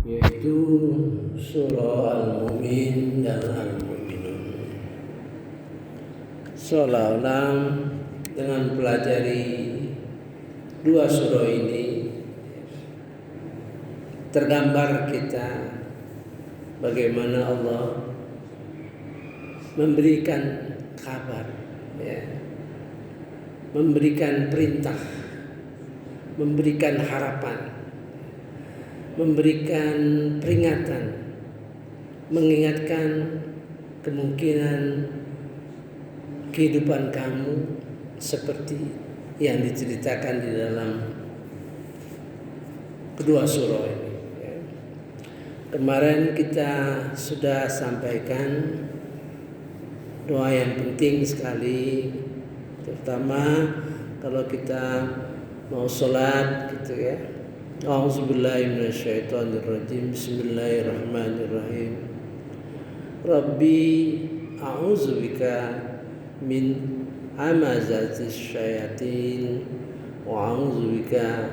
yaitu surah Al-Mu'min dan Al-Mu'minun. Seolah-olah dengan pelajari dua surah ini tergambar kita bagaimana Allah memberikan kabar, memberikan perintah, memberikan harapan, memberikan peringatan, mengingatkan kemungkinan kehidupan kamu seperti yang diceritakan di dalam kedua surah ini. Kemarin kita sudah sampaikan doa yang penting sekali, terutama kalau kita mau sholat gitu ya. A'udzubillahi minasyaitonirrajim. Bismillahirrahmanirrahim. Rabbi a'udzubika min hamazatis syayatin wa a'udzubika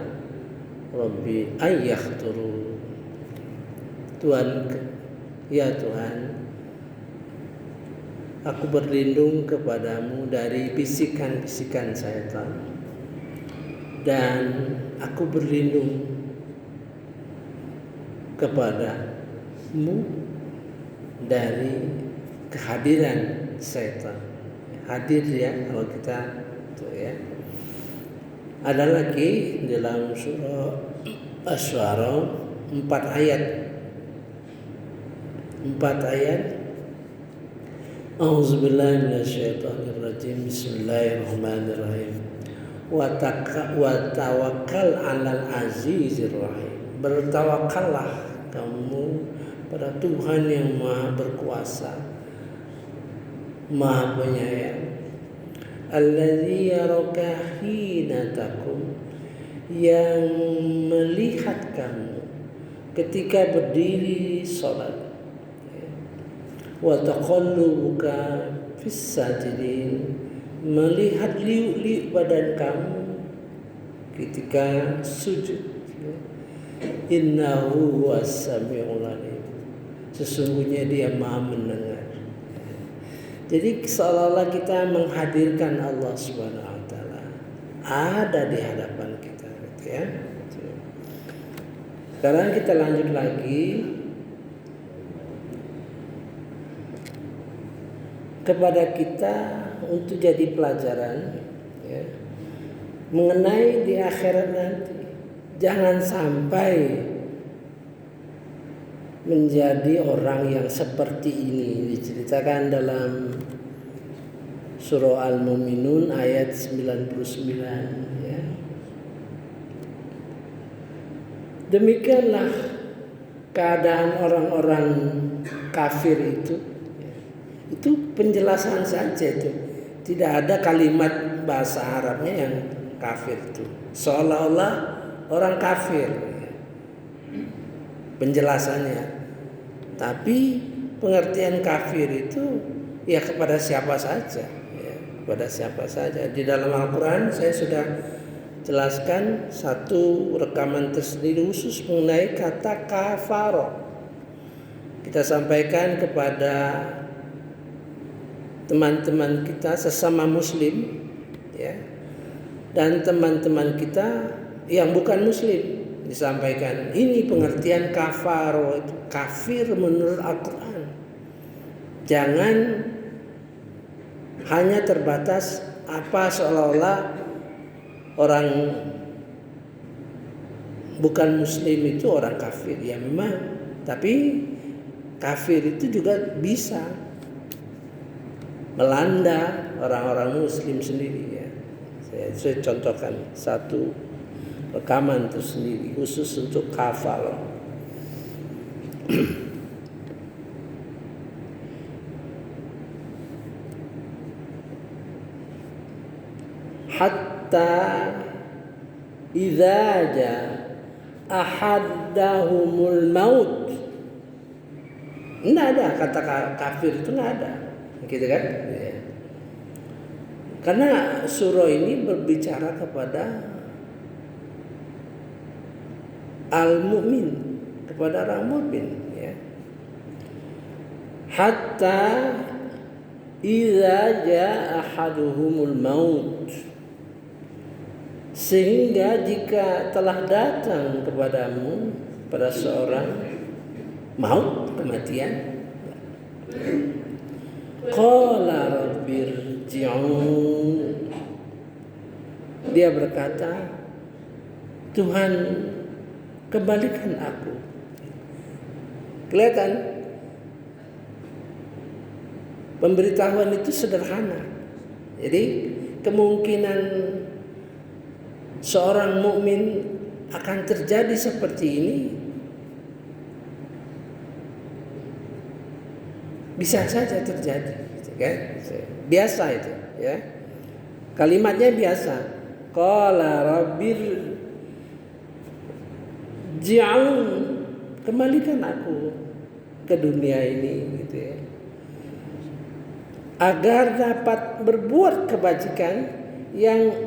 Rabbi ayyakhturu. Tuhan, ya Tuhan, aku berlindung kepadamu dari bisikan-bisikan syaitan, dan aku berlindung kepadamu dari kehadiran syaitan. Hadir ya kalau kita itu ya. Ada lagi dalam surah Asy-Syu'ara 4 ayat. A'udzubillahi minasyaitonirrajim. Bismillahirrahmanirrahim. Wa tawakkal 'alal azizir rahim. Bertawakallah kamu pada Tuhan yang Maha berkuasa, Maha penyayang. Allazi yaraka hina taqum, yang melihat kamu ketika berdiri salat. Wa taqallubuka fis sajidin, melihat liuk-liuk badan kamu ketika sujud. Innahu was-sami'ul alim, sesungguhnya Dia Maha mendengar. Jadi seolah-olah kita menghadirkan Allah Subhanahu wa taala ada di hadapan kita gitu ya. Sekarang kita lanjut lagi kepada kita untuk jadi pelajaran ya, mengenai di akhirat nanti. Jangan sampai menjadi orang yang seperti ini, diceritakan dalam surah Al-Mu'minun ayat 99 ya. Demikianlah keadaan orang-orang kafir itu. Itu penjelasan saja itu. Tidak ada kalimat bahasa Arabnya yang kafir itu. Seolah-olah orang kafir penjelasannya. Tapi pengertian kafir itu ya kepada siapa saja ya, kepada siapa saja. Di dalam Al-Quran saya sudah jelaskan satu rekaman tersendiri khusus mengenai kata kafaro. Kita sampaikan kepada teman-teman kita sesama muslim ya, dan teman-teman kita yang bukan muslim, disampaikan ini pengertian kafaro itu kafir menurut Al-Quran. Jangan hanya terbatas apa seolah-olah orang bukan muslim itu orang kafir. Ya memang, tapi kafir itu juga bisa melanda orang-orang muslim sendiri ya. Saya contohkan satu rekaman tersendiri khusus untuk kafal. Hatta idza ja ahadahumul maut. Nggak ada kata kafir itu, nggak ada, gitu kan? Ya. Karena surah ini berbicara kepada al-mu'min, kepada orang mukmin, ya. Hatta idza jaa ahaduhumul maut, sehingga jika telah datang kepadamu pada seorang maut, kematian, qala rabbirji'un, dia berkata, Tuhan, kembalikan aku. Kelihatan pemberitahuan itu sederhana. Jadi kemungkinan seorang mukmin akan terjadi seperti ini bisa saja terjadi, kan? Biasa itu, ya. Kalimatnya biasa. Qala rabbir ji'un, kembalikan aku ke dunia ini, gitu ya. Agar dapat berbuat kebajikan yang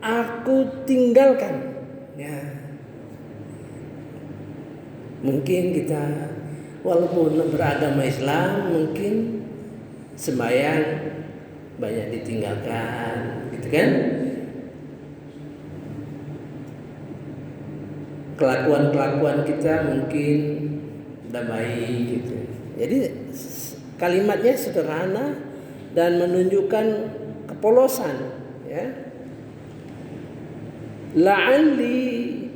aku tinggalkan, ya. Mungkin kita walaupun beragama Islam, mungkin sembahyang banyak ditinggalkan, gitu kan? Kelakuan kita mungkin udah baik, gitu. Jadi kalimatnya sederhana dan menunjukkan kepolosan, ya. La'alli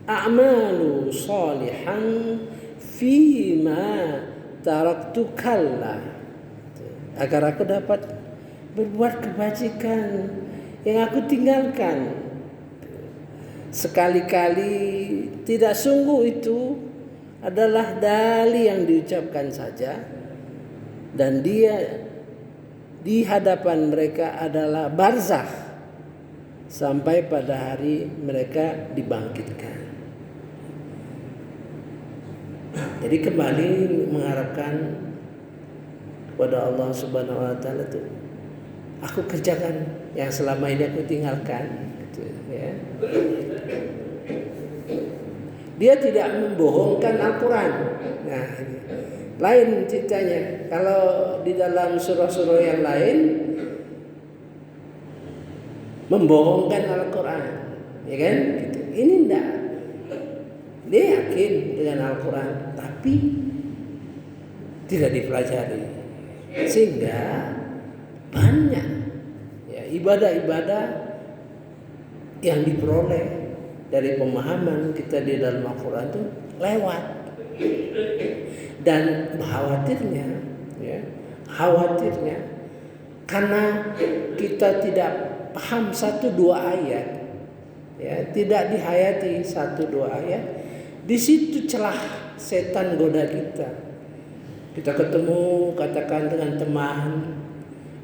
a'malu salihan fima taraktu kalla, agar aku dapat berbuat kebajikan yang aku tinggalkan. Sekali-kali tidak sungguh itu adalah dalil yang diucapkan saja, dan dia di hadapan mereka adalah barzakh sampai pada hari mereka dibangkitkan. Jadi kembali mengharapkan kepada Allah Subhanahu wa taala itu, aku kerjakan yang selama ini aku tinggalkan, gitu, ya. Dia tidak membohongkan Al-Quran. Nah, lain ceritanya. Kalau di dalam surah-surah yang lain membohongkan Al-Quran, ya kan? Gitu. Ini enggak. Dia yakin dengan Al-Quran, tapi tidak dipelajari, sehingga banyak, ya, ibadah-ibadah yang diperoleh dari pemahaman kita di dalam Al-Quran itu lewat. Dan khawatirnya karena kita tidak paham 1-2 ayat, ya, tidak dihayati 1-2 ayat, di situ celah setan goda kita. Kita ketemu katakan dengan teman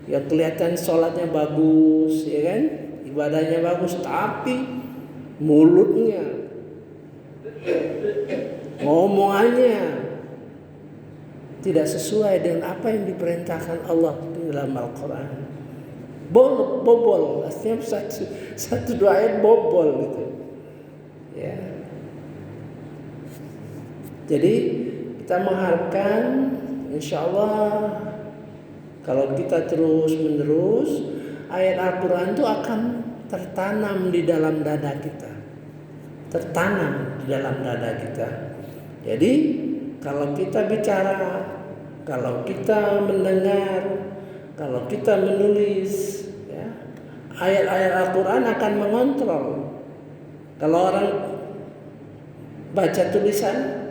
yang kelihatan sholatnya bagus, ya kan, ibadahnya bagus, tapi mulutnya, ngomongannya tidak sesuai dengan apa yang diperintahkan Allah di dalam Al-Quran. Bobol, artinya 1-2 ayat bobol, gitu, ya. Jadi kita mengharapkan insya Allah kalau kita terus menerus ayat Al-Quran itu akan tertanam di dalam dada kita, Jadi kalau kita bicara, kalau kita mendengar, kalau kita menulis, ya, ayat-ayat Al-Quran akan mengontrol. Kalau orang baca tulisan,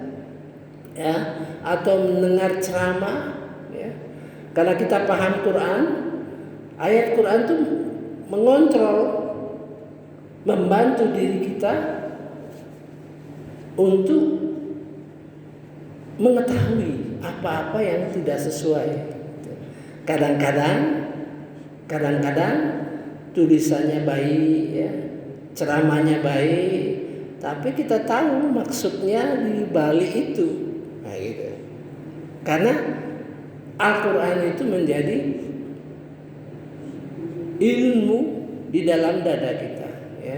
ya, atau mendengar ceramah, ya, karena kita paham Quran, ayat Quran itu mengontrol, membantu diri kita untuk mengetahui apa-apa yang tidak sesuai. Kadang-kadang tulisannya baik, ya, ceramahnya baik, tapi kita tahu maksudnya di balik itu. Nah, gitu. Karena Al-Quran itu menjadi ilmu di dalam dada kita, ya.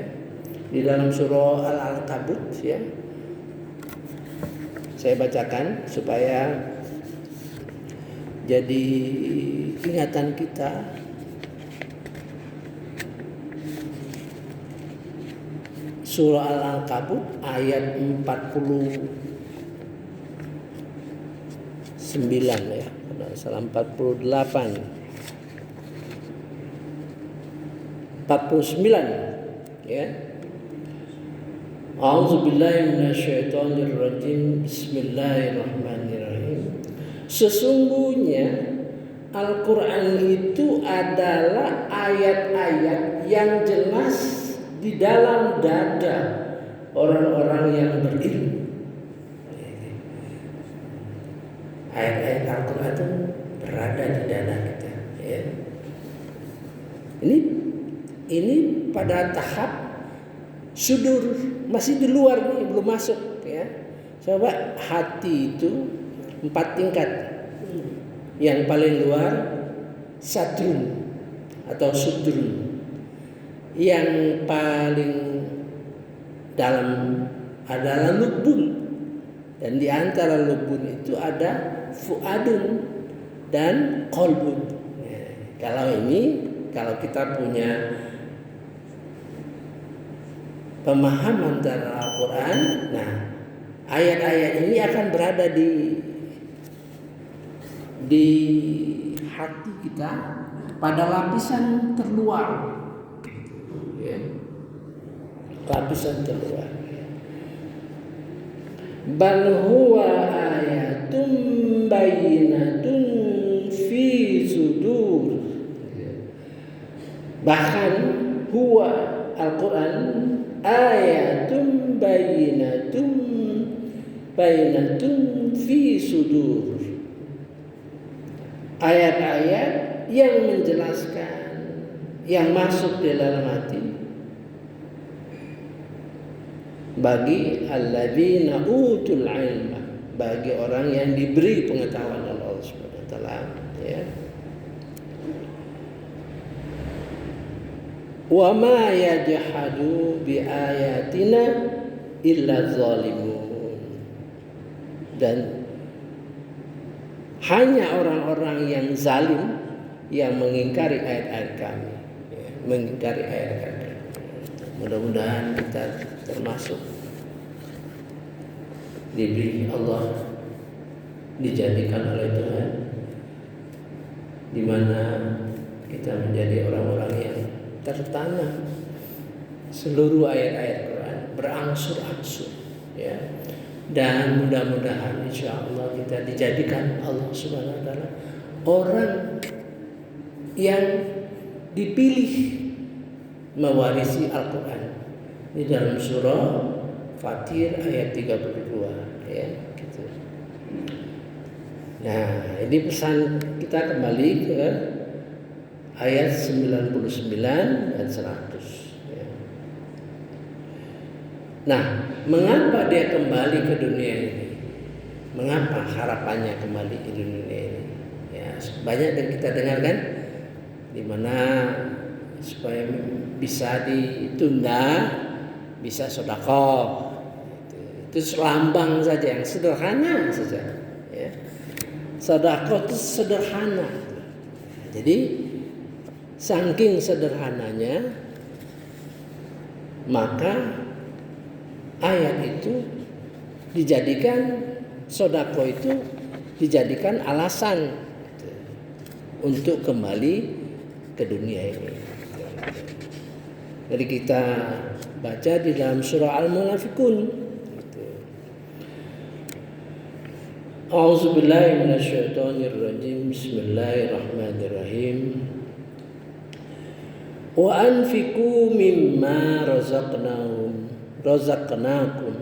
Di dalam surah Al-Ankabut, ya, saya bacakan supaya jadi ingatan kita. Surah Al-Ankabut ayat 49 ya, kalau salah 48. 49 ya. A'udzubillahi minasyaitonirrajim. Bismillahirrahmanirrahim. Sesungguhnya Al-Quran itu adalah ayat-ayat yang jelas di dalam dada orang-orang yang berilmu. Ayat-ayat Al-Quran itu berada di dada kita ya. Ini pada tahap sudur, masih di luar nih, belum masuk ya. Coba hati itu 4 tingkat. Yang paling luar sadrun atau sudrun. Yang paling dalam adalah lubun, dan di antara lubun itu ada fuadun dan kolbun. Kalau kita punya pemahaman tentang Al-Quran, nah ayat-ayat ini akan berada di hati kita pada lapisan terluar. Ya. Lapisan terluar. Bal huwa ayatun bayyinatun fi sudur. Bahkan huwa Al-Quran ayatun bayyinatun fi sudur. Ayat-ayat yang menjelaskan, yang masuk di dalam hati bagi alladzina utul ilma, bagi orang yang diberi pengetahuan oleh Allah Subhanahu wa taala ya. Wa ma yajhadu bi ayatina illa zalimun. Dan hanya orang-orang yang zalim yang mengingkari ayat-ayat kami, ya, mengingkari ayat-ayat kami. Mudah-mudahan kita termasuk diberi Allah, dijadikan oleh Tuhan, di mana kita menjadi orang-orang yang tertanam seluruh ayat-ayat Quran berangsur-angsur ya. Dan mudah-mudahan insya Allah kita dijadikan Allah Subhanahu wa taala orang yang dipilih mewarisi Al-Quran di dalam surah Fatir ayat 32 ya gitu. Nah, ini pesan kita kembali ke ayat 99 dan 100 ya. Nah, mengapa dia kembali ke dunia ini? Mengapa harapannya kembali ke dunia ini? Ya, banyak yang kita dengarkan, di mana supaya bisa ditunda, bisa sedekah. Itu lambang saja yang sederhana saja. Ya. Sedekah itu sederhana. Jadi saking sederhananya, maka ayat itu dijadikan, sedekah itu dijadikan alasan untuk kembali ke dunia ini. Jadi kita baca di dalam surah Al-Munafiqun. A'udzubillahi minasyaitonirrajim. Bismillahirrahmanirrahim. Wa anfiqu mimma razaqnakum.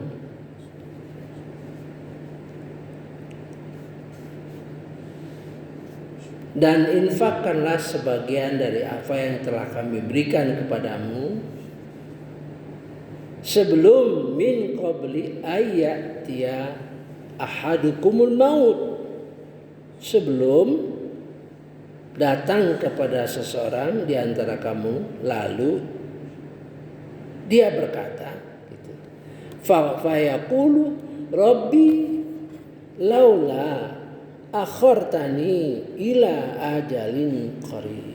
Dan infakkanlah sebagian dari apa yang telah kami berikan kepadamu sebelum min qabli ayatiya ahadukumul maut, sebelum datang kepada seseorang di antara kamu lalu dia berkata gitu, fa yaqulu rabbi laula akhartani ila ajalin qarib.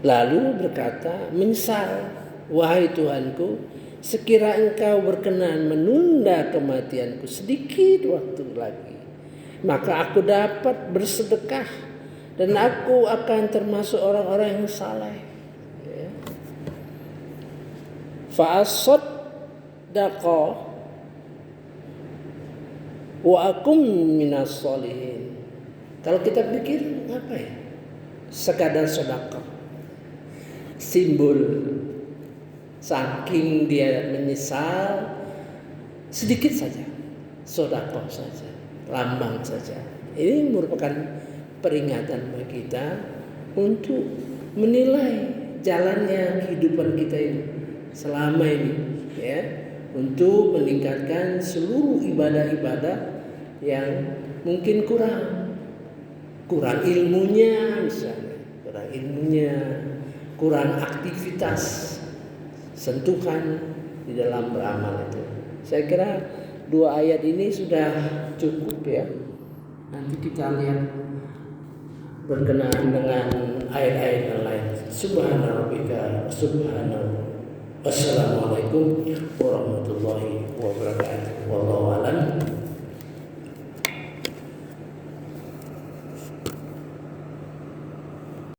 Lalu berkata, menyesal, wahai Tuhanku, sekira engkau berkenan menunda kematianku sedikit waktu lagi, maka aku dapat bersedekah dan aku akan termasuk orang-orang yang saleh. Fa'asaddaqa wa akum minas sholihin. Kalau kita pikir apa ya? Sekadar sedekah, simbol saking dia menyesal, sedikit saja, sedekah saja, lambang saja. Ini merupakan peringatan bagi kita untuk menilai jalannya kehidupan kita ini selama ini, ya, untuk meningkatkan seluruh ibadah-ibadah yang mungkin kurang ilmunya, misalnya kurang aktivitas sentuhan di dalam beramal itu. Saya kira 2 ayat ini sudah cukup ya. Nanti kita lihat berkenaan dengan ayat-ayat yang lain. Subhanarabbika subhanallah. Wassalamualaikum warahmatullahi wabarakatuh. Wallahu a'lam.